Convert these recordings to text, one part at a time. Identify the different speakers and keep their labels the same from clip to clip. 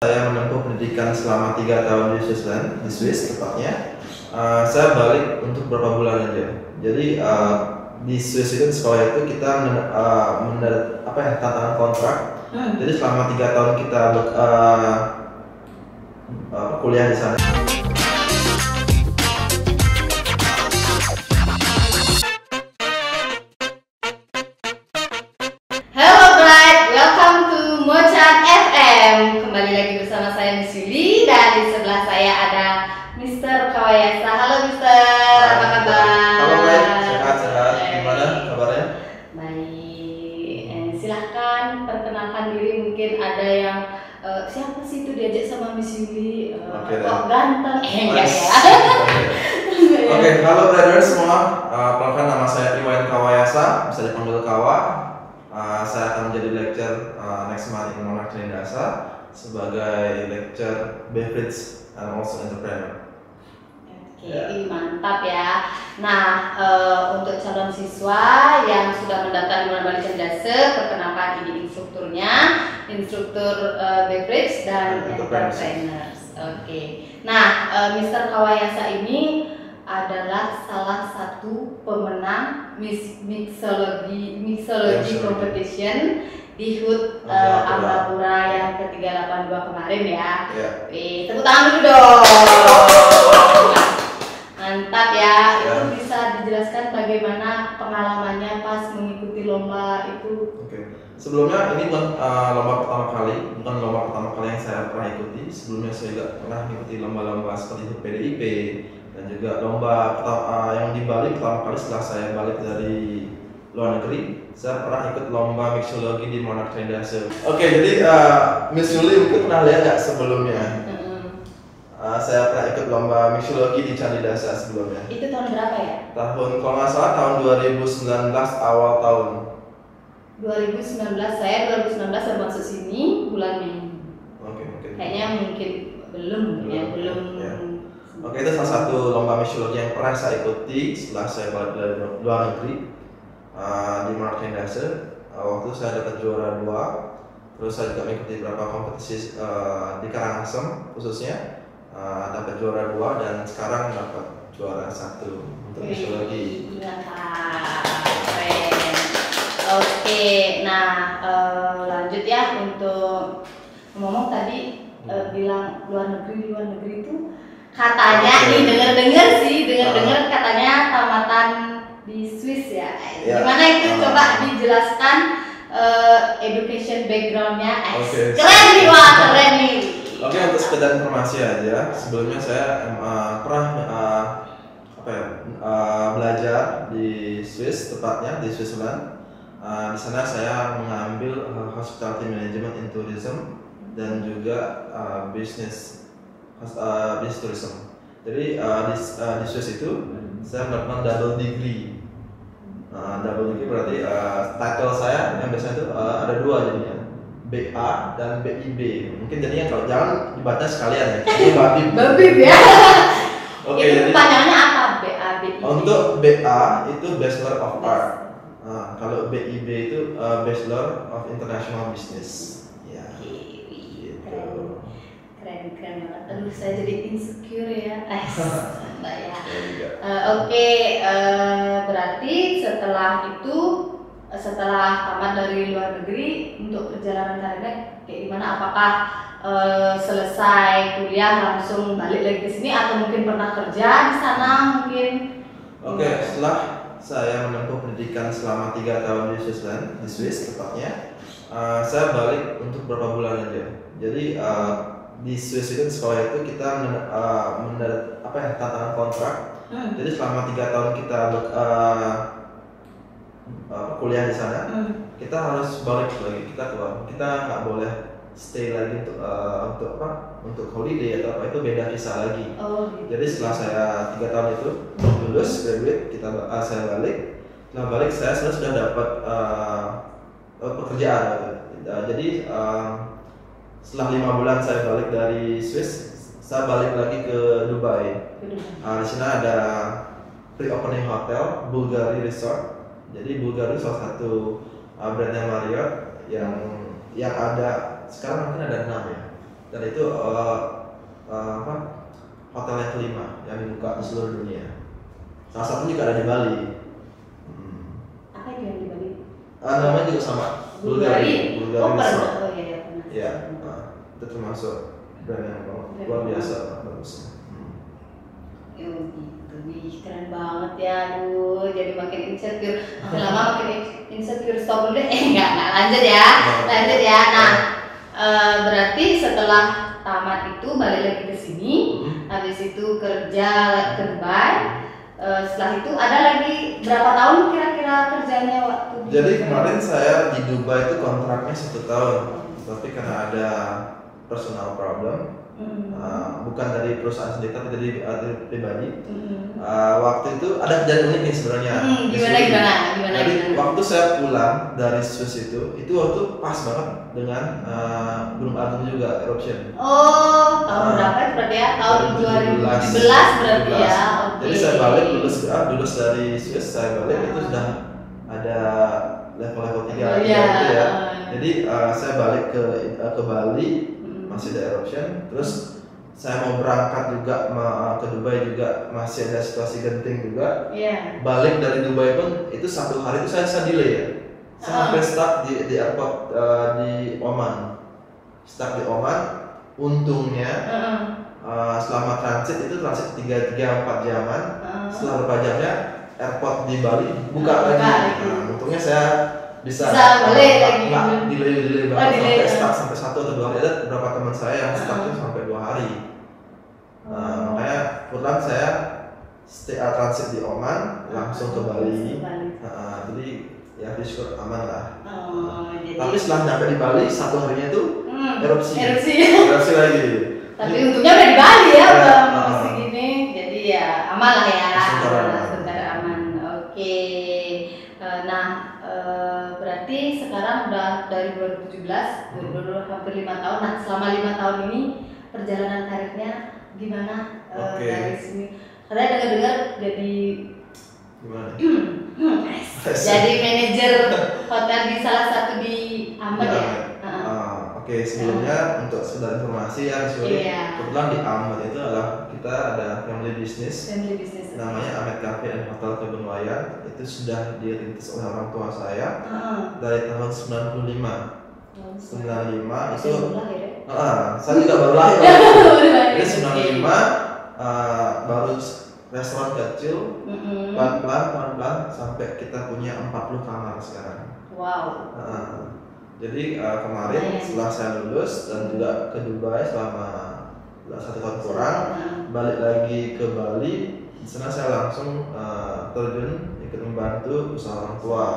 Speaker 1: Saya menempuh pendidikan selama 3 tahun di Switzerland, di Swiss tepatnya. Saya balik untuk beberapa bulan aja. Jadi di Swiss itu di sekolah itu kita tantangan kontrak. Jadi selama 3 tahun kita kuliah di sana.
Speaker 2: Hello guys, welcome to Mochat FM. Kembali lagi bersama saya Miss Yuli dan di sebelah saya ada Mr. Kawayasa. Halo Mr. Apa kabar?
Speaker 1: Halo baik, sehat-sehat. Gimana kabarnya?
Speaker 2: Baik. Silahkan perkenalkan diri, mungkin ada yang siapa sih itu diajak sama Miss Yuli? Kok ganteng? Enggak ya.
Speaker 1: Oke, halo brothers semua. Perkenalkan nama saya Iwan Kawayasa, bisa dipanggil Kawa. Saya akan menjadi lecturer next month in Monarch Trinidasa sebagai lecturer beverage and also entrepreneur.
Speaker 2: Oke, mantap ya. Nah, untuk calon siswa yang sudah mendaftar di Monarch Trinidasa, perkenalkan ini instrukturnya, instruktur beverage dan entrepreneurs. Oke. Nah, Mr. Kawayasa ini adalah salah satu pemenang mixology competition di HUT Amrapura yang ke-382 kemarin ya. Tepuk tangan dulu dong. Mantap ya. Itu bisa dijelaskan bagaimana pengalamannya pas mengikuti lomba itu?
Speaker 1: Oke. Sebelumnya ini bukan lomba pertama kali yang saya pernah ikuti. Sebelumnya saya juga pernah mengikuti lomba-lomba seperti HUT PDIP dan juga lomba yang di Bali pertama kali setelah saya balik dari luar negeri. Saya pernah ikut lomba mixology di Monarch Trinidasa. Oke, jadi Miss Yuli mungkin pernah lihat nggak sebelumnya? Saya pernah ikut lomba mixology di Trinidasa sebelumnya.
Speaker 2: Itu tahun berapa ya?
Speaker 1: Kalau nggak salah tahun 2019 awal tahun.
Speaker 2: 2019, saya 2019 baru masuk sini bulan Mei.
Speaker 1: Oke.
Speaker 2: Kayaknya mungkin belum.
Speaker 1: Ya. Oke, itu salah satu lomba mixology yang pernah saya ikuti setelah saya balik dari luar negeri di Monarch Trinidasa. Waktu saya dapat juara 2. Terus saya juga mengikuti beberapa kompetisi di Karangasem khususnya, dapat juara 2 dan sekarang dapat juara 1 untuk mixology.
Speaker 2: Oke, nah lanjut ya untuk ngomong tadi bilang luar negeri itu katanya nih dengar katanya tamatan di Swiss ya. Gimana itu coba dijelaskan education backgroundnya? Keren nih, wah keren nih.
Speaker 1: Oke, untuk sekedar informasi aja, sebelumnya saya pernah belajar di Swiss, tepatnya di Switzerland. Di sana saya mengambil hospitality management in tourism dan juga business tourism. Jadi di Swiss itu saya mendapatkan double degree. Double degree berarti title saya yang biasanya itu ada 2 jadinya, BA dan BIB. Mungkin jadinya kalau jangan dibaca sekalian ya. Ini Babib
Speaker 2: ya.
Speaker 1: Oke,
Speaker 2: itu
Speaker 1: jadi
Speaker 2: panjangannya apa? BA, BIB.
Speaker 1: Untuk BA itu Bachelor of Art. Kalau BIB itu Bachelor of International Business. Ya. Gitu.
Speaker 2: Keren banget. Aduh, saya jadi insecure ya. Mbak ya. Oke, berarti setelah tamat dari luar negeri untuk perjalanan karirnya kayak gimana? Apakah selesai kuliah langsung balik lagi ke sini atau mungkin pernah kerja di sana mungkin?
Speaker 1: Oke, setelah saya menempuh pendidikan selama 3 tahun di Switzerland, di Swiss tepatnya, saya balik untuk beberapa bulan aja. Jadi di Swiss itu di sekolah itu kita tantangan kontrak. Jadi selama 3 tahun kita kuliah di sana, kita harus balik lagi, kita keluar. Kita nggak boleh stay lagi untuk holiday atau apa, itu beda visa lagi. Jadi setelah saya 3 tahun itu lulus graduate, saya balik. Setelah balik saya sudah dapat pekerjaan gitu. Jadi setelah 5 bulan saya balik dari Swiss, saya balik lagi ke Dubai. Di sana ada pre-opening hotel Bulgari Resort. Jadi Bulgari salah satu brandnya Marriott yang ada sekarang mungkin ada 6 ya. dan itu apa, hotel yang kelima yang dibuka di seluruh dunia. Salah satu juga ada di Bali.
Speaker 2: Apa itu yang di Bali?
Speaker 1: Namanya juga sama.
Speaker 2: Bulgari. Oh pernah.
Speaker 1: Resort.
Speaker 2: Oh iya pernah.
Speaker 1: Ya, itu termasuk brand yang luar biasa bagusnya.
Speaker 2: Oh gitu nih, keren banget ya, aduh jadi makin insecure, makin lama makin insecure. Stop dulu deh, enggak lanjut ya, lanjut ya. Nah, berarti setelah tamat itu balik lagi ke sini, habis itu kerja ke Dubai. Setelah itu ada lagi berapa tahun kira-kira kerjanya waktu di
Speaker 1: Jadi
Speaker 2: Dubai?
Speaker 1: kemarin saya di Dubai itu kontraknya 1 tahun, tapi karena ada personal problem, bukan dari perusahaan sendiri tapi dari pribadi. Waktu itu ada kejadian unik nih sebenarnya.
Speaker 2: Gimana?
Speaker 1: Jadi waktu saya pulang dari Swiss itu waktu pas banget dengan Gunung Agung juga eruption.
Speaker 2: Oh, tahun berapa itu berarti ya? Tahun 2017 berarti ya.
Speaker 1: Jadi saya balik lulus dari Swiss, saya balik itu sudah ada level 3 gitu ya. Jadi saya balik ke Bali, masih ada eruption. Terus saya mau berangkat juga ke Dubai juga masih ada situasi genting juga. Balik dari Dubai pun itu 1 hari itu saya delay ya. Sampai stuck di airport di Oman. Stuck di Oman. Untungnya selama transit 3-4 jaman. Setelah beberapa jamnya airport di Bali buka lagi. Untungnya saya bisa
Speaker 2: balik lagi.
Speaker 1: Delay banget sampai 1 atau 2 hari. Ada beberapa teman saya yang stuck itu sampai 2 hari. Makanya pulang saya transit di Oman langsung ke Bali. Jadi ya bersyukur aman lah. Tapi setelah nyampe di Bali 1 harinya itu erupsi lagi.
Speaker 2: Tapi untungnya udah di Bali ya, masih gini. Jadi ya aman lah ya. Sebentar aman. Oke. Nah, berarti sekarang udah dari 2017, hampir 5 tahun. Nah, selama 5 tahun ini perjalanan karirnya gimana? Dari sini? Karena dengar jadi
Speaker 1: gimana?
Speaker 2: Jadi manajer hotel di salah satu di Amed ya.
Speaker 1: Oke, sebelumnya untuk sekedar informasi ya, kebetulan di Amed itu adalah kita ada family business. Namanya Amed Cafe and Hotel Kebun Wayan. Itu sudah dirintis oleh orang tua saya dari tahun 95. 95 itu saya juga baru lahir. Jadi 95 baru restoran kecil, pelan-pelan sampai kita punya 40 kamar sekarang.
Speaker 2: Wow.
Speaker 1: Jadi kemarin setelah saya lulus dan juga ke Dubai selama 1 tahun kurang, balik lagi ke Bali. Di sana saya langsung terjun ikut membantu usaha orang tua.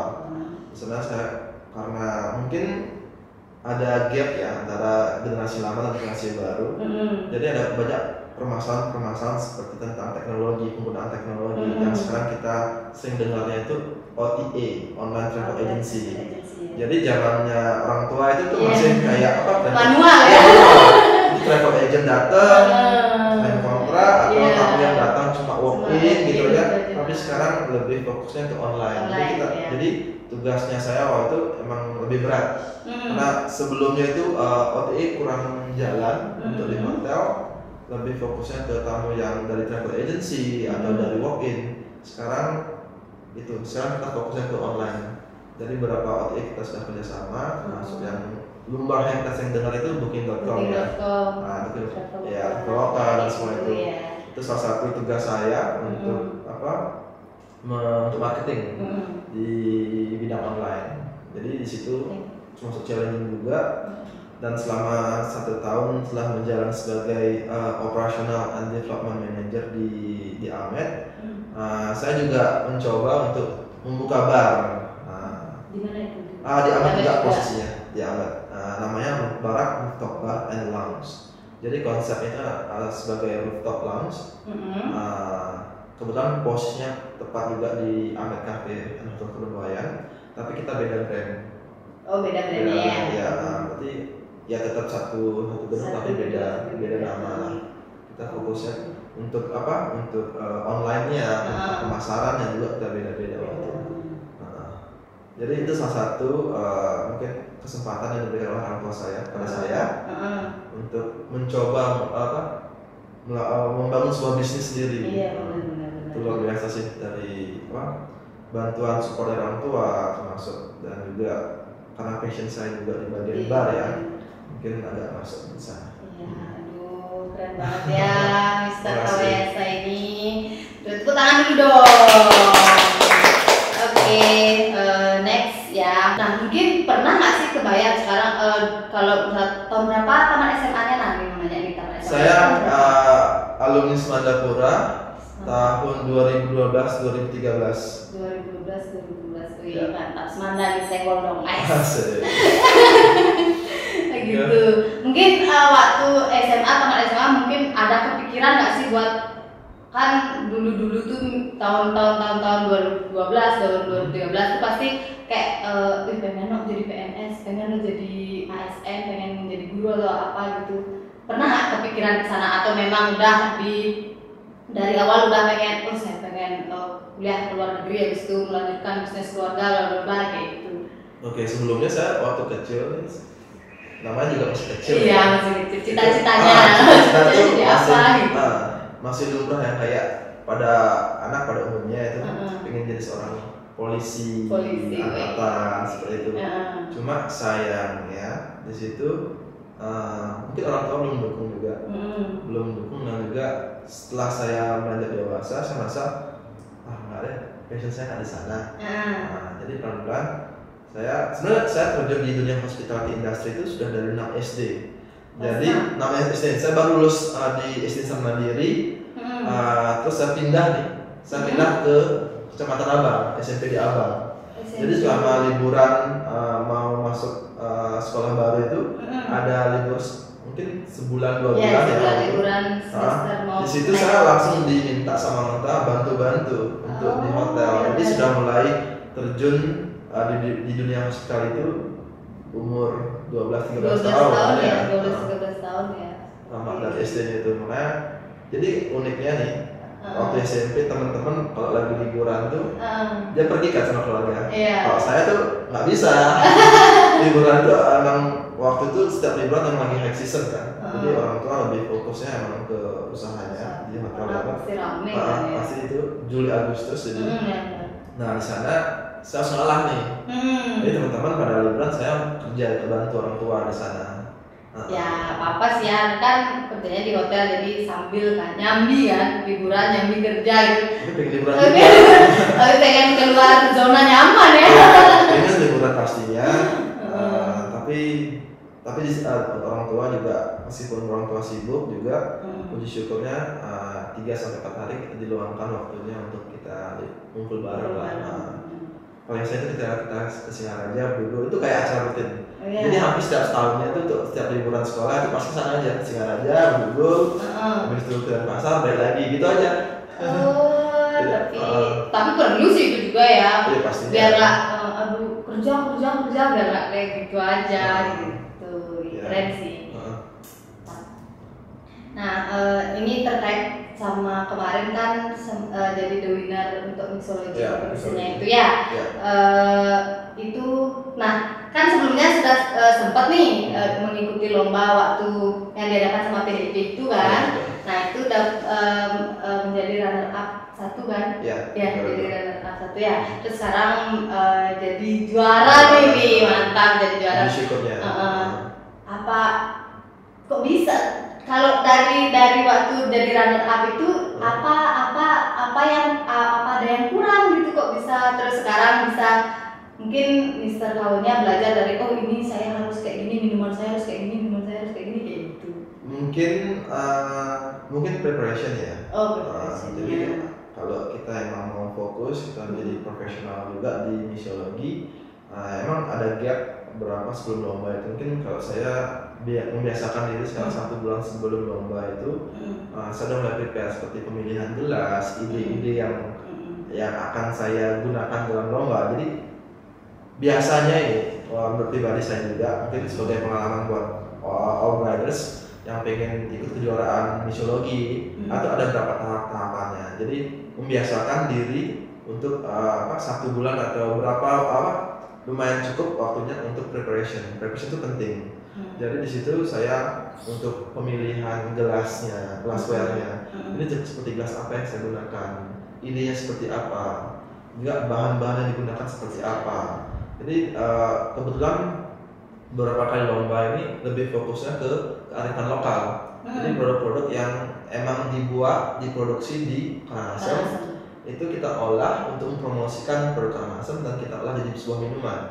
Speaker 1: Di sana saya karena mungkin ada gap ya antara generasi lama dan generasi baru. Jadi ada banyak permasalahan seperti tentang teknologi, penggunaan teknologi yang sekarang kita sering dengarnya itu OTA, online travel agency. Jadi zamannya orang tua itu tuh masih kayak apa?
Speaker 2: Manual ya.
Speaker 1: Itu travel agent datang, main kontrak atau tamu yang datang cuma walk-in gitu ya. Tapi sekarang lebih fokusnya ke online. Jadi tugasnya saya waktu itu emang lebih berat. Karena sebelumnya itu OTA kurang jalan untuk di hotel. Lebih fokusnya ke tamu yang dari travel agency atau dari walk-in. Sekarang kita fokusnya ke online. Jadi beberapa OTA kita sudah kerjasama, termasuk yang lumrah yang kita sering dengar itu Booking.com ya. Nah, itu lokal dan semua itu. Itu salah satu tugas saya untuk untuk marketing di bidang online. Jadi di situ termasuk challenging juga. Dan selama 1 tahun setelah menjalankan sebagai operational and development manager di Amed, saya juga mencoba untuk membuka bar.
Speaker 2: Di mana itu?
Speaker 1: Di Amed juga posisinya di Amed. Namanya Barak Rooftop Bar and Lounge. Jadi konsepnya sebagai rooftop lounge. Kebetulan posisinya tepat juga di Amed Cafe and Hotel Kebun Wayan, tapi kita beda brand.
Speaker 2: Oh, beda brandnya ya.
Speaker 1: Ya, berarti ya tetap satu gedung tapi beda nama lah. Kita fokusnya untuk untuk online-nya, untuk pemasarannya juga kita beda-beda waktu. Jadi itu salah satu mungkin kesempatan yang diberikan oleh orang tua saya pada saya untuk mencoba membangun sebuah bisnis sendiri.
Speaker 2: Iya, benar.
Speaker 1: Itu luar biasa sih, dari bantuan support dari orang tua termasuk, dan juga karena passion saya juga di bagian bar ya, mungkin agak masuk di sana.
Speaker 2: Iya, aduh keren banget ya Mr. Kawesa ini. Tepuk tangan dulu dong. Oke, next ya. Nah mungkin pernah nggak sih kebayang sekarang kalau tahun berapa tamat SMA-nya nanti mau nanya nih tamat SMA?
Speaker 1: Saya alumni Semandapura tahun 2012-2013.
Speaker 2: 2012. Wih,
Speaker 1: Ya.
Speaker 2: mantap. Semanda nih senggol dong.
Speaker 1: Asik.
Speaker 2: Gitu. Mungkin waktu SMA tamat SMA mungkin ada kepikiran nggak sih buat, kan dulu tuh tahun 2012 2013 tuh pasti kayak pengen lo jadi PNS, pengen lo jadi ASN, pengen jadi guru atau apa gitu. Pernah nggak kepikiran ke sana atau memang udah dari awal udah pengen saya pengen kuliah ke luar negeri, habis itu melanjutkan bisnis keluarga bla bla kayak gitu.
Speaker 1: Oke, sebelumnya saya waktu kecil, namanya juga masih kecil.
Speaker 2: Iya, masih kecil. Cita-citanya jadi apa gitu.
Speaker 1: Masih lumrah yang kayak pada anak pada umumnya itu pengen jadi seorang polisi angkatan seperti itu. Cuma sayangnya di situ mungkin orang tua belum mendukung juga, dan juga setelah saya beranjak dewasa saya merasa nggak ada, passion saya nggak di sana. Jadi pelan-pelan saya terjun di dunia hospitality industry itu sudah dari 6 SD. Jadi 6 SD saya baru lulus di SD Mandiri, terus saya pindah ke Kecamatan Abang, SMP di Abang. Jadi selama liburan mau masuk sekolah baru itu ada libur mungkin sebulan 2 bulan ya.
Speaker 2: Liburan semester mau.
Speaker 1: Di situ saya langsung diminta sama orang tua bantu untuk di hotel. Jadi sudah mulai terjun di dunia hospital itu umur 12-13 tahun ya.
Speaker 2: 12-13 tahun ya.
Speaker 1: Tamat dari SD itu, makanya jadi uniknya nih waktu SMP teman-teman kalau lagi liburan tuh dia pergi kan sama keluarga. Kalau saya tuh nggak bisa. Liburan tuh emang waktu itu setiap liburan emang lagi high season kan. Jadi orang tua lebih fokusnya emang ke usahanya di hotel apa. Pasti itu Juli Agustus jadi. Nah di sana saya sekolah nih. Jadi teman-teman pada liburan saya kerja bantu orang tua di sana.
Speaker 2: Ya apa sih ya, kan kerjanya di hotel jadi sambil kan nyambi kan liburan, nyambi kerja gitu.
Speaker 1: Tapi pengen liburan juga.
Speaker 2: Tapi pengen keluar zona nyaman ya.
Speaker 1: Pengen liburan pastinya. Tapi di orang tua juga, meskipun orang tua sibuk juga, puji syukurnya 3-4 hari diluangkan waktunya untuk kita kumpul bareng lah. Kalau saya itu kita ke Singaraja dulu itu kayak acara rutin. Jadi hampir setiap tahunnya itu untuk setiap liburan sekolah itu pasti sana aja ke Singaraja, duduk, habis itu ke pasar, balik lagi gitu aja.
Speaker 2: Tapi perlu sih itu juga ya.
Speaker 1: Iya pastinya.
Speaker 2: Biar nggak kerja biar nggak kayak gitu aja gitu. Keren sih. Nah ini terkait sama kemarin kan jadi the winner untuk mixology kompetisinya itu ya. Itu nah kan sebelumnya sudah sempat nih mengikuti lomba waktu yang diadakan sama PDIP itu kan. Nah itu udah menjadi runner up 1 kan? Jadi runner up 1 ya. Terus sekarang jadi juara nih, mantap jadi juara.
Speaker 1: Syukurnya.
Speaker 2: Apa kok bisa? Kalau dari waktu jadi runner up itu apa ada yang kurang gitu kok bisa terus sekarang bisa mungkin Mister Kaunya belajar dari ini saya harus kayak gini, minuman saya harus kayak gini kayak gitu.
Speaker 1: Mungkin preparation ya.
Speaker 2: Preparation.
Speaker 1: Jadi kalau kita emang mau fokus kita menjadi profesional juga di mixology, emang ada gap berapa sebelum lomba itu. Mungkin kalau saya membiasakan diri sekarang 1 bulan sebelum lomba itu saya sudah mulai prepare seperti pemilihan gelas, ide-ide yang akan saya gunakan dalam lomba. Jadi biasanya ini menurut pribadi saya juga mungkin sebagai pengalaman buat all riders yang pengen ikut kejuaraan mixology atau ada beberapa tahapannya. Jadi membiasakan diri untuk 1 bulan atau lumayan cukup waktunya untuk preparation itu penting. Jadi di situ saya untuk pemilihan gelasnya, glassware-nya, ini seperti gelas apa yang saya gunakan, idenya seperti apa, juga bahan-bahan yang digunakan seperti apa. Jadi kebetulan beberapa kali lomba ini lebih fokusnya ke kearifan lokal. Jadi produk-produk yang emang diproduksi di Karangasem itu kita olah untuk mempromosikan produk Karangasem dan kita olah jadi sebuah minuman.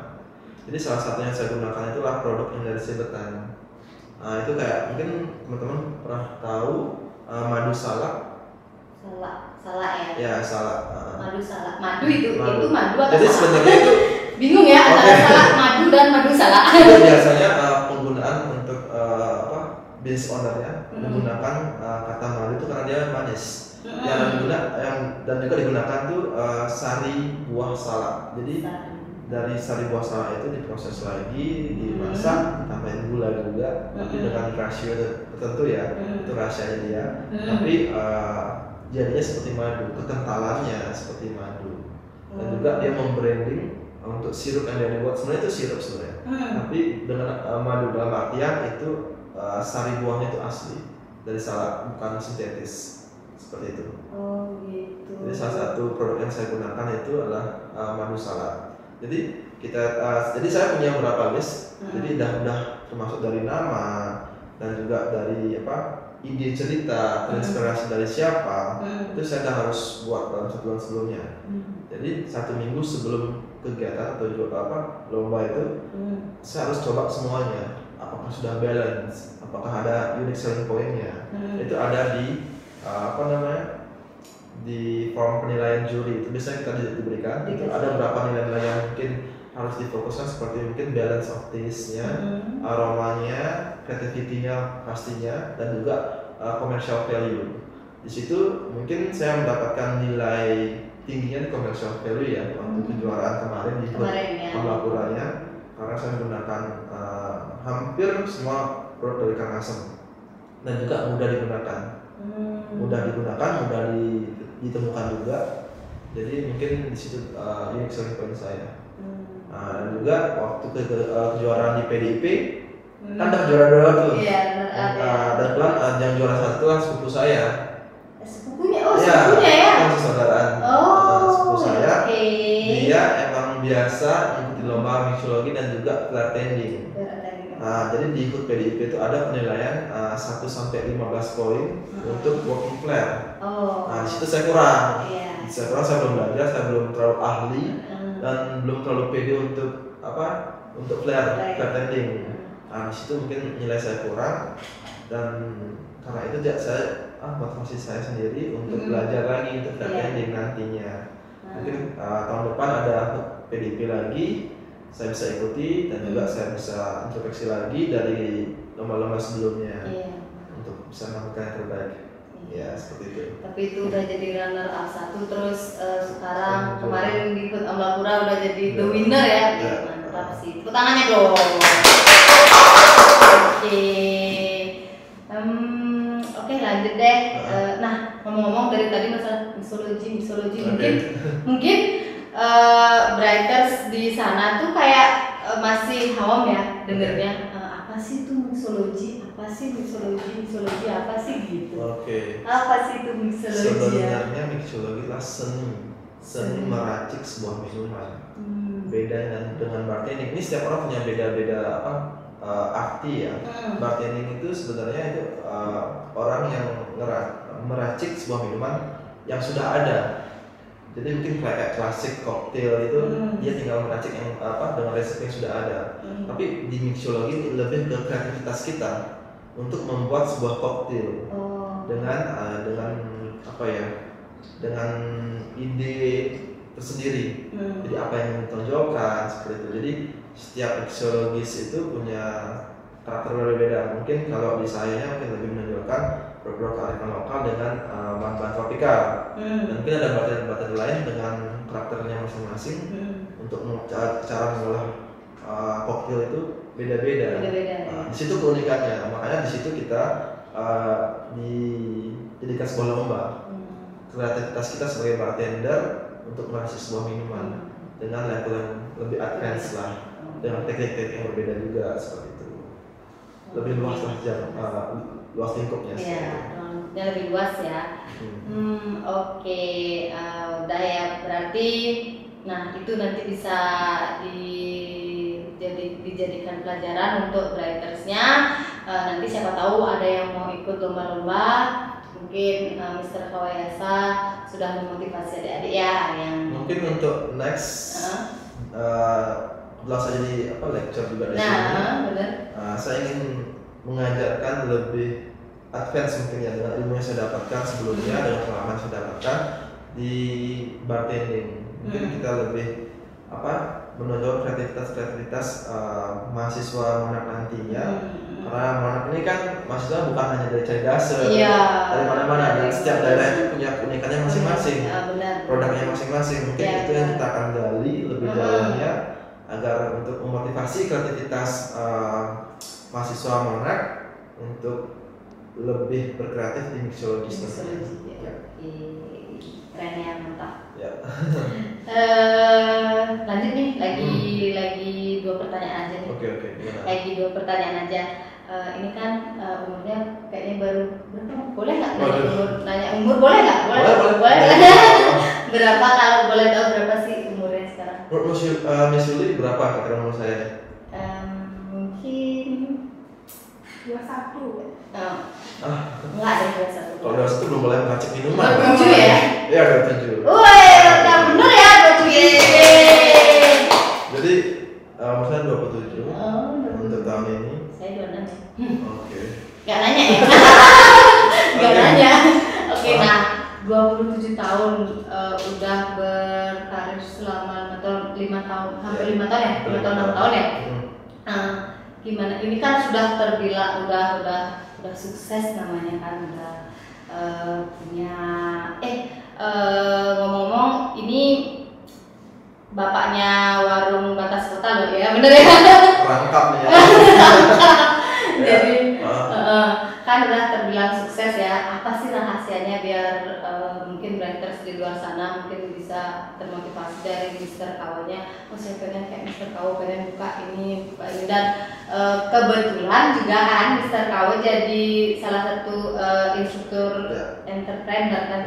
Speaker 1: Jadi salah satu yang saya gunakan itulah produk yang dari sebetan. Itu kayak mungkin teman-teman pernah tahu madu salak.
Speaker 2: Salak ya?
Speaker 1: Ya salak.
Speaker 2: Madu salak. Madu itu madu atau
Speaker 1: jadi
Speaker 2: salak?
Speaker 1: sebenarnya itu
Speaker 2: bingung ya antara salak madu dan madu salak.
Speaker 1: Itu biasanya penggunaan untuk business ownernya menggunakan kata madu itu karena dia manis. Dan juga digunakan tuh sari buah salak. Jadi dari sari buah salak itu diproses lagi, dimasak, ditambahin gula juga, tapi dengan rasio tertentu ya, itu rahasianya dia. Tapi jadinya seperti madu, kekentalannya seperti madu. Dan juga dia membranding untuk sirup yang dia buat, sebenarnya itu sirup sebenarnya. Tapi dengan madu dalam artian itu sari buahnya itu asli dari salak, bukan sintetis. Seperti itu.
Speaker 2: Oh gitu.
Speaker 1: Jadi salah satu produk yang saya gunakan itu adalah madu salak. Jadi jadi saya punya beberapa list. Jadi udah termasuk dari nama dan juga dari ide cerita, inspirasi dari siapa. Itu saya udah harus buat dalam 1 bulan sebelumnya. Jadi 1 minggu sebelum kegiatan atau juga lomba itu, saya harus coba semuanya. Apakah sudah balance? Apakah ada unique selling point-nya? Itu ada di di form penilaian juri. Itu biasanya kita diberikan. Itu ada beberapa nilai-nilai yang mungkin harus difokuskan seperti mungkin balance of taste-nya, aromanya, creativity-nya pastinya, dan juga commercial value. Di situ mungkin saya mendapatkan nilai tingginya di commercial value ya waktu kejuaraan kemarin di Ambapuranya, karena saya menggunakan hampir semua produk dari Karangasem dan juga mudah digunakan. Mudah ditemukan juga. Jadi mungkin di situ unique selling point saya. Dan juga waktu kejuaraan di PDIP kan ada juara-juara tuh.
Speaker 2: Iya,
Speaker 1: dan yang juara 1 kan sepupu saya.
Speaker 2: Sepupunya ya.
Speaker 1: Saudaraan. Sepupu saya. Okay. Dia emang biasa ikuti lomba mixologi dan juga bartending. Jadi di HUT PDIP itu ada penilaian 1 sampai 15 poin untuk working flair. Di situ saya kurang. Saya belum belajar, saya belum terlalu ahli dan belum terlalu pede untuk flair bartending. Di situ mungkin nilai saya kurang dan karena itu saya motivasi saya sendiri untuk belajar lagi untuk bartending nantinya. Mungkin tahun depan ada HUT PDIP lagi. Saya bisa ikuti dan juga saya bisa introspeksi lagi dari lomba-lomba sebelumnya untuk bisa melakukan yang terbaik. Ya seperti itu. Tapi
Speaker 2: itu udah jadi runner up 1 terus sekarang kemarin di HUT Ambapura udah jadi the winner ya. Mantap sih. Tepuk tangannya dong. Oke, lanjut deh. Nah, ngomong-ngomong dari tadi masalah mixology mungkin Brighters di sana tuh kayak masih awam ya dengernya. Apa sih itu mixology? Apa sih mixology apa sih gitu?
Speaker 1: Oke.
Speaker 2: Apa sih itu mixology?
Speaker 1: Sebenarnya mixology adalah seni meracik sebuah minuman. Beda dengan bartending. Ini setiap orang punya beda-beda arti ya. Bartending itu sebenarnya itu orang yang meracik sebuah minuman yang sudah ada. Jadi mungkin kayak klasik koktail itu dia tinggal meracik yang dengan resep yang sudah ada. Tapi di mixology lebih ke kreativitas kita untuk membuat sebuah koktail dengan dengan ide tersendiri. Jadi apa yang ditonjolkan seperti itu. Jadi setiap mixologis itu punya karakter berbeda. Mungkin kalau di saya mungkin lebih menonjolkan produk kearifan lokal dengan bahan-bahan tropikal. Dan mungkin ada bartender lain dengan karakternya masing-masing untuk cara mengolah koktail itu beda-beda. Di situ keunikannya. Makanya di situ kita dijadikan sebuah lomba. Kreativitas kita sebagai bartender untuk meracik sebuah minuman. dengan level yang lebih advance lah, dengan teknik-teknik yang berbeda juga seperti itu. Lebih luas lah luas lingkupnya.
Speaker 2: Iya, lingkupnya lebih luas ya. Oke, udah ya berarti. Nah itu nanti bisa dijadikan pelajaran untuk writersnya. Nanti siapa tahu ada yang mau ikut lomba-lomba, mungkin Mr. Kawayasa sudah memotivasi adik-adik ya yang
Speaker 1: mungkin untuk next setelah saya jadi lecture juga di sini.
Speaker 2: Benar.
Speaker 1: Saya ingin mengajarkan lebih advance mungkin ya dengan ilmu yang saya dapatkan sebelumnya, dengan pengalaman yang saya dapatkan di bartending. Mungkin kita lebih menonjol kreativitas mahasiswa Monak nantinya. Karena Monak ini kan mahasiswa bukan hanya dari Caidase, dari mana-mana, dan setiap daerah itu punya keunikannya masing-masing, produknya masing-masing. Mungkin itu yang kita akan gali lebih dalamnya agar untuk memotivasi kreativitas mahasiswa Monak untuk lebih berkreatif di mixologi.
Speaker 2: Keren ya, mantap.
Speaker 1: Ya.
Speaker 2: Lanjut nih, lagi 2 pertanyaan aja nih.
Speaker 1: Oke.
Speaker 2: Lagi 2 pertanyaan aja. Ini kan umurnya kayaknya baru berapa? Boleh nggak nanya umur? Boleh nggak? Boleh. Berapa, kalau boleh tahu berapa sih umurnya sekarang?
Speaker 1: Miss Yuli berapa kira umur saya?
Speaker 2: Mungkin
Speaker 3: 21.
Speaker 2: Enggak ada 21.
Speaker 1: Kalau 21 belum boleh meracik minuman.
Speaker 2: 27 ya?
Speaker 1: Iya 27.
Speaker 2: Woi, udah bener ya 27.
Speaker 1: Jadi maksudnya 27 untuk tahun ini.
Speaker 2: Saya 26 ya.
Speaker 1: Oke.
Speaker 2: Gak nanya ya? Gak nanya. Oke, nah 27 tahun udah berkarir selama 5 tahun, hampir 5 tahun ya? 5 tahun 6 tahun ya? Gimana? Ini kan sudah terbilang udah sukses namanya kan, udah punya ngomong-ngomong ini bapaknya warung batas kota loh ya, bener ya?
Speaker 1: Rangkap nih ya.
Speaker 2: Jadi kan udah terbilang sukses ya. Apa sih rahasianya biar mungkin writers di luar sana mungkin bisa termotivasi dari Mr. Kawanya? Saya pengen kayak Mr. Kawo, pengen buka ini dan kebetulan juga kan Mr. Kawo jadi salah satu instruktur entrepreneur kan.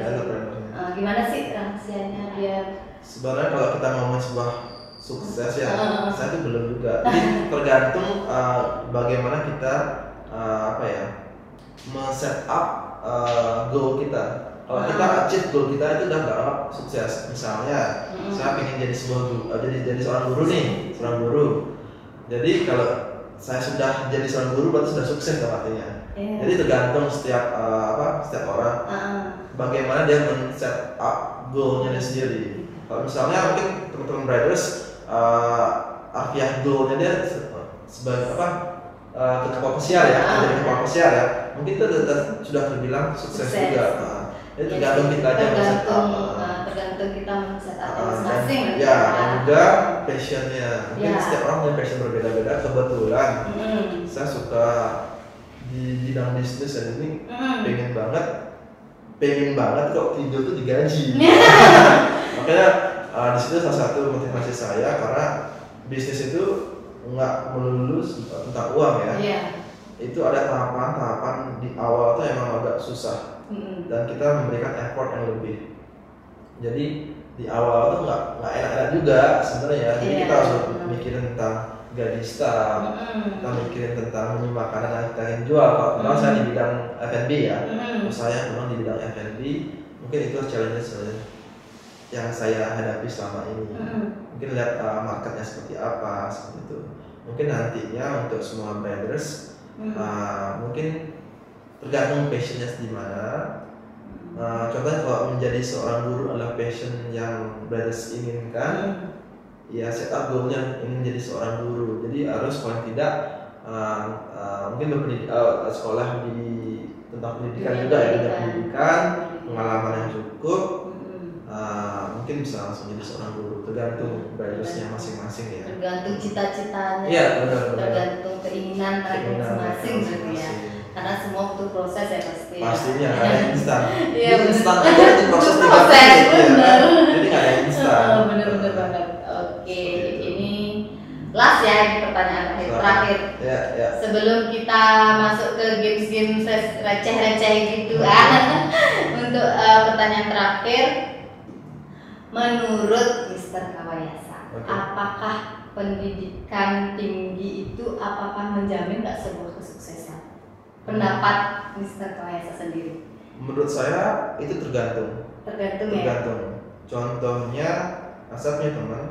Speaker 2: Gimana sih rahasianya biar?
Speaker 1: Sebenarnya kalau kita ngomong sebuah sukses ya, saya itu belum juga. Jadi tergantung bagaimana kita men-set up goal kita. Kalau kita achieve goal kita itu udah nggak sukses. Misalnya, saya pengen jadi jadi seorang guru nih, seorang guru. Jadi kalau saya sudah jadi seorang guru berarti sudah sukses artinya. Jadi tergantung setiap orang bagaimana dia men-set up goalnya sendiri. Kalau misalnya mungkin teman-teman riders Arfiah goalnya dia sebagai ketua pesiar ya, jadi ketua pesiar ya, mungkin itu sudah terbilang sukses juga. Jadi tergantung kita aja
Speaker 2: tergantung kita men-set up masing-masing.
Speaker 1: Dan juga passionnya, mungkin setiap orang punya passion berbeda-beda. Kebetulan saya suka di bidang bisnis dan ini pengen banget kok tidur tuh digaji. Makanya di situ salah satu motivasi saya, karena bisnis itu nggak melulu tentang uang ya. Itu ada tahapan-tahapan di awal tuh emang agak susah dan kita memberikan effort yang lebih. Jadi di awal tuh nggak enak-enak juga sebenarnya. Jadi kita harus mikirin tentang gaji staff, kita mikirin tentang menu makanan yang kita ingin jual. Kalau saya di bidang F&B ya, saya memang di bidang F&B, mungkin itu challenge yang saya hadapi selama ini. Mungkin lihat marketnya seperti apa, seperti itu. Mungkin nantinya untuk semua branders mungkin tergantung passionnya di mana. Contohnya kalau menjadi seorang guru adalah passion yang branders inginkan, ya set up goalnya ingin menjadi seorang guru. Jadi harus paling tidak mungkin sekolah tentang pendidikan juga ya, bidang pendidikan, pengalaman yang cukup. Mungkin bisa langsung jadi seorang guru, tergantung brandersnya masing-masing ya.
Speaker 2: Tergantung cita-citanya, tergantung keinginan masing-masing gitu ya. Karena semua butuh proses ya pasti.
Speaker 1: Pastinya nggak ada instan.
Speaker 2: Iya,
Speaker 1: instan aja itu proses 3
Speaker 2: benar.
Speaker 1: Jadi nggak ada instan.
Speaker 2: Bener banget. lagi pertanyaan terakhir.
Speaker 1: Ya.
Speaker 2: Sebelum kita masuk ke games-games receh-receh gitu, untuk pertanyaan terakhir, menurut Mr. Kawayasa, apakah pendidikan tinggi itu apakah menjamin nggak sebuah kesuksesan? Pendapat Mr. Kawayasa sendiri?
Speaker 1: Menurut saya itu tergantung.
Speaker 2: Ya.
Speaker 1: Contohnya, saya punya teman,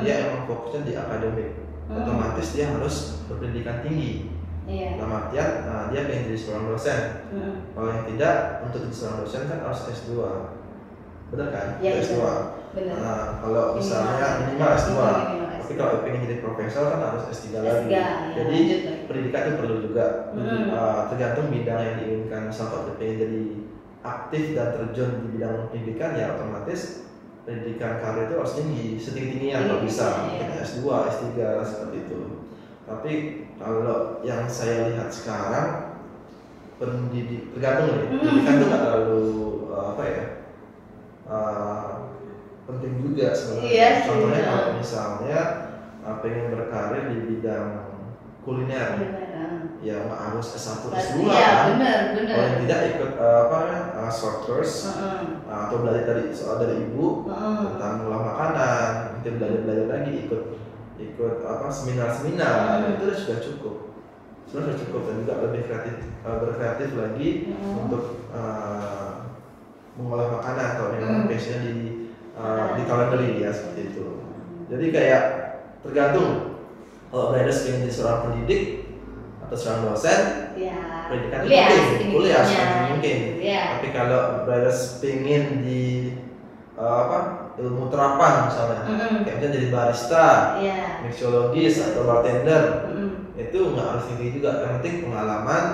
Speaker 1: dia emang fokusnya di akademik, otomatis dia harus berpendidikan tinggi. Dalam artian dia pengen jadi seorang dosen. Kalau yang tidak, untuk jadi seorang dosen kan harus S2, benar kan?
Speaker 2: Ya,
Speaker 1: S2. Kalau misalnya minimal S2. Tapi kalau pengen jadi profesor kan harus S3 lagi. Jadi pendidikan itu perlu juga. Tergantung bidang yang diinginkan. Misalnya kalau pengen jadi aktif dan terjun di bidang pendidikan, ya otomatis pendidikan karir itu harus tinggi, setinggi-tingginya kalau bisa, mungkin S2, S3 seperti itu. Tapi kalau yang saya lihat sekarang, tergantung nih, pendidikan itu nggak terlalu penting juga sebenarnya. Contohnya kalau misalnya pengen berkarir di bidang kuliner, ya harus S1, S2 kan. Kalau yang tidak ikut short course atau belajar dari ibu tentang mengolah makanan, nanti belajar lagi ikut seminar itu sudah cukup. Sudah cukup dan juga lebih berkreatif lagi untuk mengolah makanan kalau memang passionnya di culinary ya, seperti itu. Jadi kayak tergantung. Kalau Brothers ingin jadi seorang pendidik atau seorang dosen, pendidikan itu penting, kuliah sepenting mungkin. Tapi kalau Brothers ingin di ilmu terapan misalnya, kayak misalnya jadi barista, mixologis atau bartender, itu nggak harus tinggi juga. Yang penting pengalaman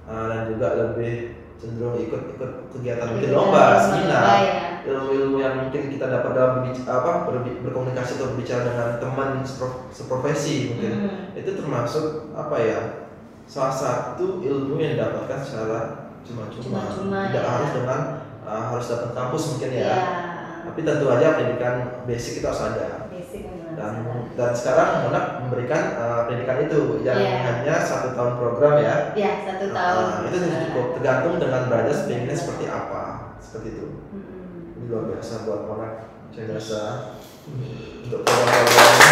Speaker 1: dan juga lebih cenderung ikut kegiatan mungkin lomba, seminar, ilmu-ilmu yang mungkin kita dapat dalam berkomunikasi atau berbicara dengan teman seprofesi mungkin, itu termasuk salah satu ilmu yang didapatkan secara cuma-cuma, tidak harus dengan harus datang kampus mungkin ya. Tapi tentu aja pendidikan basic itu harus ada. Dan sekarang Monak memberikan pendidikan itu yang hanya 1 tahun program ya.
Speaker 2: 1 tahun.
Speaker 1: Itu cukup, tergantung dengan Brothers pengennya seperti apa, seperti itu. Ini luar biasa buat Monak, saya rasa untuk program-programnya.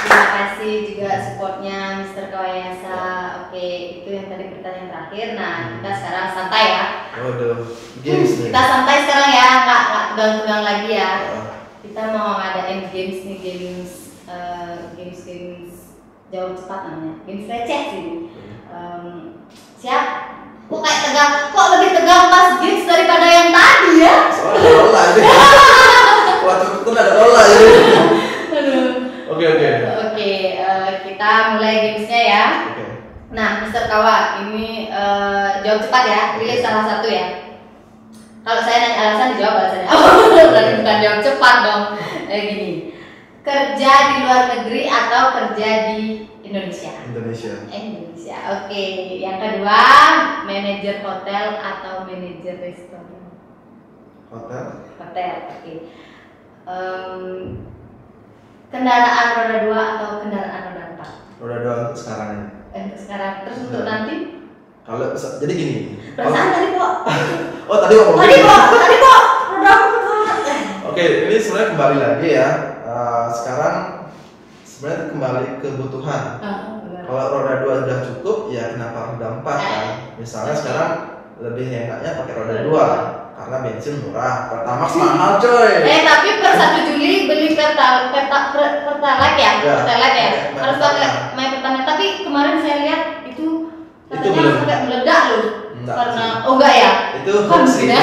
Speaker 2: Terima kasih juga supportnya Mr. Kawayasa. Oke, itu yang tadi pertanyaan terakhir. Nah, kita sekarang santai ya.
Speaker 1: Games nih.
Speaker 2: Kita santai sekarang ya, nggak tegang-tegang lagi ya. Kita mau ngadain games nih, games jawab cepat namanya, games receh sih. Siap? Kok kayak tegang? Kok lebih tegang pas games daripada yang tadi ya?
Speaker 1: Soalnya ada olah ini. Waktu itu ada olah ini. Oke,
Speaker 2: kita mulai gamesnya ya. Nah, Mr. Kawa, ini jawab cepat ya, pilih salah satu ya. Kalau saya nanya alasan, dijawab alasannya. Berarti bukan jawab cepat dong. Gini, kerja di luar negeri atau kerja di Indonesia? Indonesia. Oke. Yang kedua, manajer hotel atau manajer restoran? Hotel. Oke. Kendaraan roda 2 atau kendaraan roda 4?
Speaker 1: Roda 2 untuk sekarang ini.
Speaker 2: Untuk sekarang. Terus untuk nanti?
Speaker 1: Kalau jadi gini.
Speaker 2: Perasaan tadi kok.
Speaker 1: Tadi kok.
Speaker 2: Roda 4.
Speaker 1: Oke, ini sebenarnya kembali lagi ya. Sekarang sebenarnya kembali ke kebutuhan. Kalau roda 2 sudah cukup, ya kenapa roda 4 kan? Misalnya sekarang lebih enaknya pakai roda 2 karena bensin murah, Pertamax mahal coy.
Speaker 2: Tapi per 1 Juli beli Pertalite ya? Pertalite ya? Harus pakai My Pertamina. Tapi kemarin saya lihat itu katanya sampai meledak loh. Karena enggak ya?
Speaker 1: Itu hoax ya.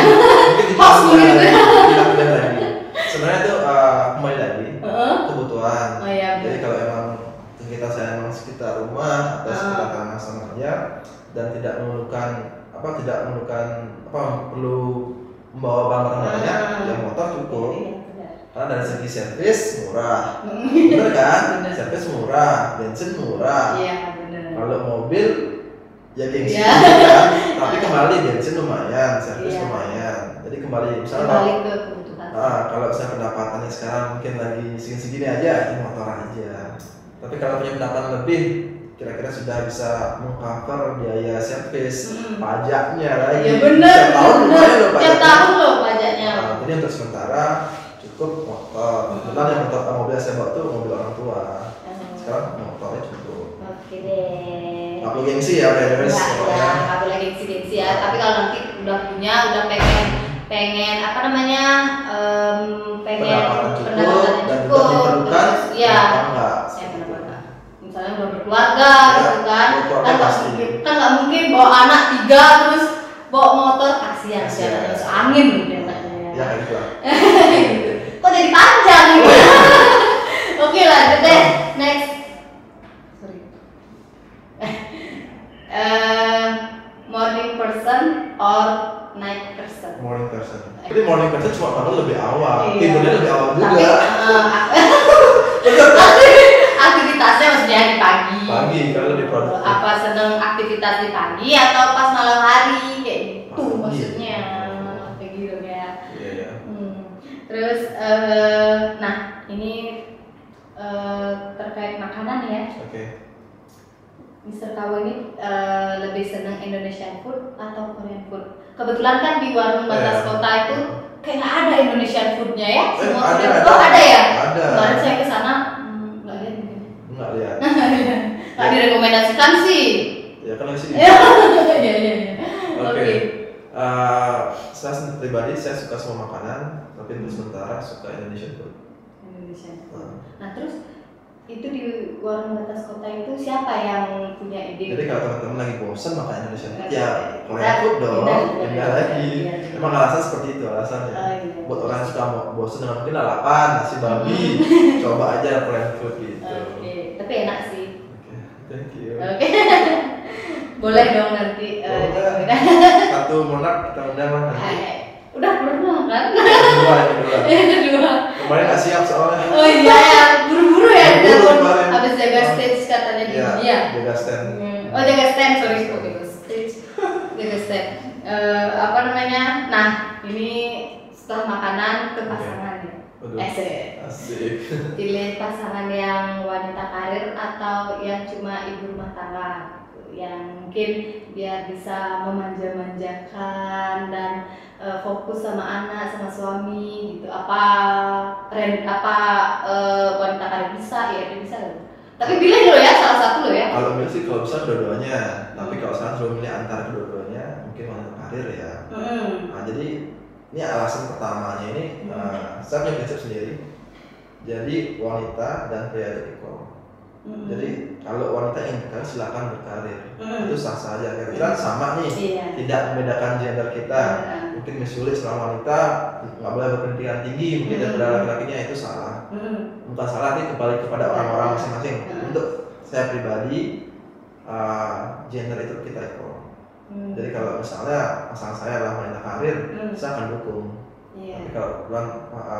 Speaker 1: Hoax mungkin. Sebenarnya itu kembali lagi kebutuhan. Jadi kalau emang saya emang sekitar rumah atau sekitar tanah samanya dan tidak memerlukan perlu membawa barang banyak, ya motor cukup. Karena dari segi servis murah, bener kan? Servis murah, bensin murah. Kalau mobil ya gengsi kan? Tapi kembali bensin lumayan, servis lumayan. Jadi kembali misalnya
Speaker 2: ke kebutuhan.
Speaker 1: Kalau saya pendapatannya sekarang mungkin lagi segini aja, motor aja. Tapi kalau punya pendapatan lebih, kira-kira sudah bisa mengcover biaya servis, pajaknya lagi.
Speaker 2: Ya benar.
Speaker 1: Tiap tahun lumayan loh
Speaker 2: Tiap
Speaker 1: pajaknya.
Speaker 2: tahun loh pajaknya.
Speaker 1: Nah, jadi untuk sementara cukup motor. Kebetulan yang mobil saya bawa tuh mobil orang tua. Sekarang motornya cukup.
Speaker 2: Oke deh.
Speaker 1: Nggak perlu gengsi ya, udah beres.
Speaker 2: Ya, nggak boleh gengsi ya. Tapi kalau nanti udah punya, udah pengen apa namanya, pengen pendapatan
Speaker 1: dan
Speaker 2: cukup,
Speaker 1: diperlukan,
Speaker 2: ya.
Speaker 1: Enggak.
Speaker 2: Saya benar-benar. Misalnya udah berkeluarga,
Speaker 1: Ya,
Speaker 2: gitu kan,
Speaker 1: berkeluarga
Speaker 2: kan nggak
Speaker 1: pasti.
Speaker 2: mungkin, bawa anak 3 terus bawa motor, kasihan masuk angin mungkin katanya.
Speaker 1: Ya kayak gitu lah.
Speaker 2: Kok jadi panjang gitu? Oke lanjut deh, next. Sorry. Morning person or night person?
Speaker 1: Morning person. Jadi morning person cuma bangun lebih awal,
Speaker 2: Iya.
Speaker 1: tidurnya lebih awal juga.
Speaker 2: Tapi aktivitasnya maksudnya di pagi.
Speaker 1: Pagi kalau lebih produktif.
Speaker 2: Apa seneng aktivitas di pagi atau pas malam hari kayak gitu
Speaker 1: Pagi.
Speaker 2: maksudnya kayak gitu ya.
Speaker 1: Iya.
Speaker 2: Terus nah ini terkait makanan ya.
Speaker 1: Oke.
Speaker 2: Mr. Kawo ini lebih senang Indonesian food atau Korean food? Kebetulan kan di warung batas kota itu kayak nggak ada Indonesian foodnya ya? Semua
Speaker 1: ada,
Speaker 2: Korean.
Speaker 1: ada.
Speaker 2: Oh ada ya?
Speaker 1: Ada.
Speaker 2: Kemarin saya ke sana nggak lihat mungkin.
Speaker 1: Nggak lihat.
Speaker 2: Nggak direkomendasikan sih.
Speaker 1: Ya kan sih.
Speaker 2: Iya iya.
Speaker 1: Oke. Saya pribadi saya suka semua makanan, tapi untuk sementara suka Indonesian food.
Speaker 2: Indonesian food. Nah terus itu di warung batas kota itu siapa yang punya ide?
Speaker 1: Jadi kalau teman-teman lagi bosan makan Indonesian food
Speaker 2: Oke.
Speaker 1: ya Korean food dong, pindah lagi.
Speaker 2: Iya.
Speaker 1: Emang alasan seperti itu alasannya.
Speaker 2: Iya.
Speaker 1: Buat orang yang suka bosan dengan mungkin lalapan, nasi babi, coba aja Korean food gitu.
Speaker 2: Oke, tapi enak sih.
Speaker 1: Oke, thank you.
Speaker 2: Oke. Boleh dong nanti.
Speaker 1: Satu monat kita undang lah nanti.
Speaker 2: Udah pernah kan?
Speaker 1: Kedua.
Speaker 2: Yang kedua.
Speaker 1: Kemarin nggak siap soalnya.
Speaker 2: Oh iya ya, buru-buru ya.
Speaker 1: Buru-buru kemarin.
Speaker 2: Habis jaga stage katanya di
Speaker 1: Iya,
Speaker 2: dunia.
Speaker 1: jaga stand.
Speaker 2: Oh jaga stand, sorry kok jaga stage. Jaga stand. Apa namanya? Nah ini setelah makanan ke pasangan ya.
Speaker 1: Waduh. Asik.
Speaker 2: Pilih pasangan yang wanita karir atau yang cuma ibu rumah tangga yang mungkin biar bisa memanja-manjakan dan fokus sama anak sama suami gitu. Apa wanita karir bisa ya dia bisa loh. Tapi pilih dulu ya salah satu loh ya.
Speaker 1: Kalau milih sih kalau bisa dua-duanya, tapi kalau sekarang suruh milih antara kedua-duanya mungkin wanita karir ya. Nah jadi ini alasan pertamanya ini saya punya prinsip sendiri. Jadi wanita dan pria itu equal. Jadi kalau wanita ingin berkarir silakan berkarir, itu sah saja. Kita sama nih, tidak membedakan gender kita. Mungkin Miss Yuli seorang wanita nggak boleh berpendidikan tinggi, mungkin daripada laki-lakinya itu salah. Bukan salah, ini kembali kepada orang-orang masing-masing. Untuk saya pribadi, gender itu kita equal. Jadi kalau misalnya pasangan saya adalah wanita karir, saya akan dukung. Tapi kalau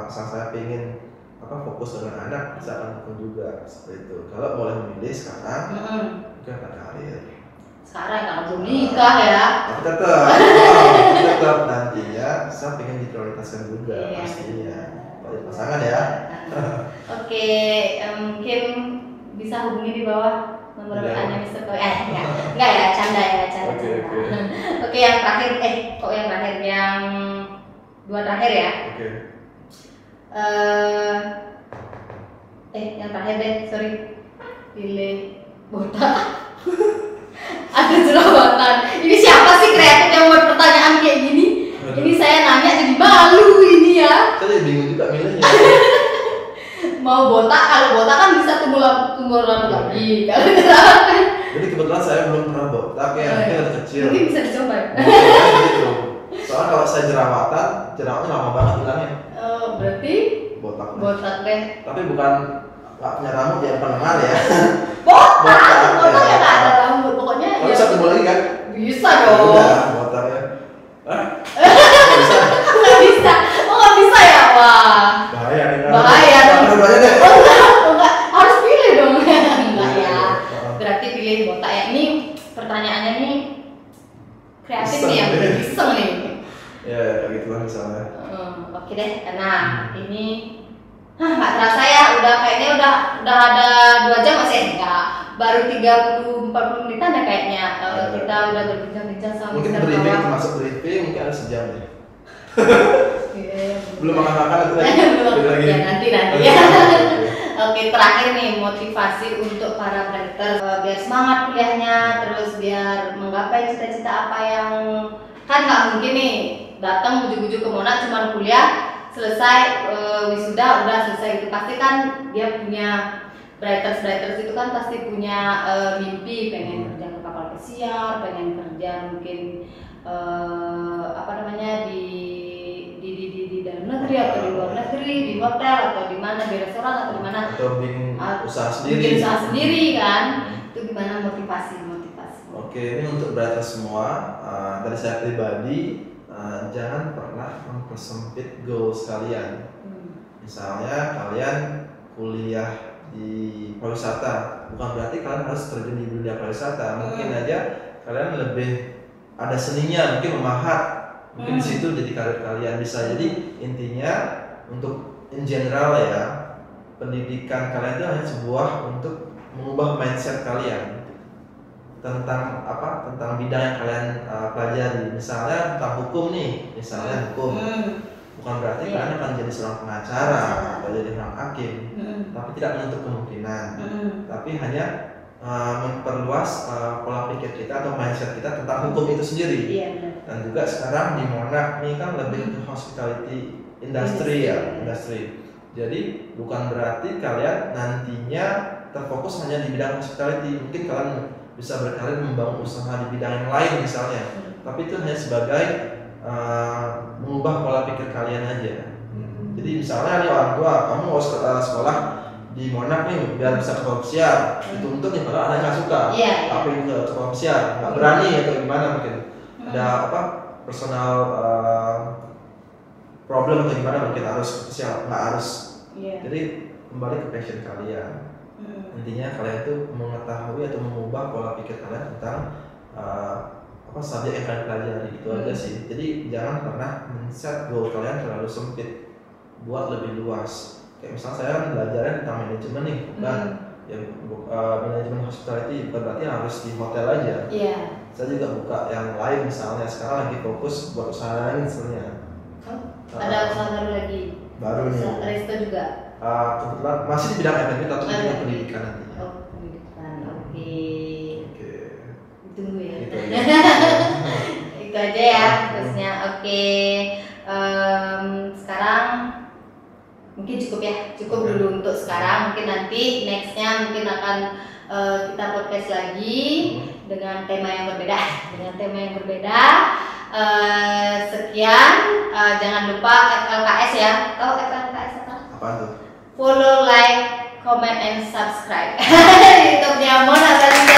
Speaker 1: pasangan saya ingin fokus dengan anak, saya akan dukung juga seperti itu. Kalau boleh memilih sekarang, mungkin akan karir.
Speaker 2: Sekarang kalau belum nikah ya.
Speaker 1: Tapi tetap nantinya saya ingin diprioritaskan juga pastinya. Kalau pasangan ya.
Speaker 2: Oke, mungkin bisa hubungi di bawah nomor WA-nya Mr. Koy. Enggak ya, canda ya, canda. Oke, yang terakhir kok yang terakhir yang dua terakhir ya.
Speaker 1: Oke.
Speaker 2: Yang terakhir deh, sorry. Pilih botak. Ada jerawatan. Ini siapa sih kreatif yang buat pertanyaan kayak gini? Ini saya nanya jadi malu ini ya.
Speaker 1: Saya jadi bingung juga milihnya.
Speaker 2: Mau botak, kalau botak kan bisa tumbuh rambut lagi. Kalau jerawatan.
Speaker 1: Jadi kebetulan saya belum pernah botak ya, mungkin ada kecil.
Speaker 2: Mungkin bisa dicoba.
Speaker 1: Gitu. Soalnya kalau saya jerawatan, jerawatnya lama banget hilangnya.
Speaker 2: Berarti botak deh.
Speaker 1: Tapi bukan nggak punya rambut ya, pendengar ya.
Speaker 2: Botak ya nggak ada rambut, pokoknya.
Speaker 1: Kalau bisa tumbuh lagi kan?
Speaker 2: Bisa dong.
Speaker 1: Udah, botak ya.
Speaker 2: Nggak bisa. Oh nggak bisa ya, wah.
Speaker 1: Bahaya nih.
Speaker 2: Bahaya dong.
Speaker 1: Bahaya deh.
Speaker 2: Enggak, harus pilih dong. Enggak ya. Berarti pilih botak ya. Ini pertanyaannya nih kreatif nih ya, iseng nih.
Speaker 1: Ya, kayak gitu lah misalnya.
Speaker 2: Oke deh. Nah, ini nggak terasa ya, kayaknya udah ada 2 jam masih enggak, baru 30-40 menitan ya kayaknya kita udah berbincang-bincang sama
Speaker 1: mungkin
Speaker 2: Mr.
Speaker 1: briefing,
Speaker 2: Bawang.
Speaker 1: termasuk briefing mungkin ada sejam ya.
Speaker 2: Iya,
Speaker 1: Belum makan-makan itu lagi.
Speaker 2: belum. Ya nanti ya. Oke, terakhir nih motivasi untuk para writer biar semangat kuliahnya, terus biar menggapai cita-cita apa yang kan nggak mungkin nih datang ujuk-ujuk ke Mona cuma kuliah selesai wisuda udah selesai itu, pasti kan dia punya writers itu kan pasti punya mimpi pengen kerja ke kapal pesiar, pengen kerja mungkin apa namanya di dalam negeri atau di luar negeri, di hotel atau di mana, di restoran atau di mana,
Speaker 1: atau bikin usaha sendiri.
Speaker 2: Bikin usaha sendiri kan. Itu gimana motivasi?
Speaker 1: Oke, ini untuk writer semua. Dari saya pribadi, jangan pernah mempersempit goals kalian. Misalnya kalian kuliah di pariwisata, bukan berarti kalian harus terjun di dunia pariwisata. Mungkin aja kalian lebih ada seninya, mungkin memahat, mungkin di situ jadi karir kalian bisa. Jadi intinya untuk in general ya, pendidikan kalian itu hanya sebuah untuk mengubah mindset kalian tentang apa, tentang bidang yang kalian pelajari. Misalnya tentang hukum nih, misalnya hukum, bukan berarti kalian akan jadi seorang pengacara atau jadi seorang hakim, tapi tidak menutup kemungkinan, tapi hanya memperluas pola pikir kita atau mindset kita tentang hukum itu sendiri. Dan juga sekarang di Mona ini kan lebih ke hospitality industry ya, industri. Jadi bukan berarti kalian nantinya terfokus hanya di bidang hospitality. Mungkin kalian bisa berkarir membangun usaha di bidang yang lain misalnya, tapi itu hanya sebagai mengubah pola pikir kalian aja. Jadi misalnya nih orang tua, kamu mau sekolah di Monak nih biar bisa ke pesiar, dituntut nih padahal anaknya nggak suka, tapi ke pesiar nggak berani atau gimana, mungkin ada apa personal problem atau gimana, mungkin harus pesiar, nggak harus. Jadi kembali ke passion kalian. Intinya kalian itu mengetahui atau mengubah pola pikir kalian tentang apa subjek yang kalian pelajari, itu aja sih. Jadi jangan pernah men-set goal kalian terlalu sempit, buat lebih luas. Kayak misalnya saya belajarnya tentang manajemen nih, dan manajemen hospitality bukan berarti harus di hotel aja. Saya juga buka yang lain, misalnya sekarang lagi fokus buat usaha lain misalnya.
Speaker 2: Ada usaha baru lagi?
Speaker 1: Baru nih.
Speaker 2: Resto juga?
Speaker 1: Kebetulan masih di bidang F&B tapi di pendidikan nanti.
Speaker 2: Pendidikan, oke. Tunggu ya.
Speaker 1: Gitu aja.
Speaker 2: Itu aja ya terusnya. Oke. Sekarang mungkin cukup ya, dulu untuk sekarang. Mungkin nanti nextnya mungkin akan kita podcast lagi dengan tema yang berbeda. Sekian. Jangan lupa FLKS ya. Tahu FLKS apa?
Speaker 1: Apa tuh?
Speaker 2: Follow, like, comment, and subscribe. YouTube-nya Mona Salinda.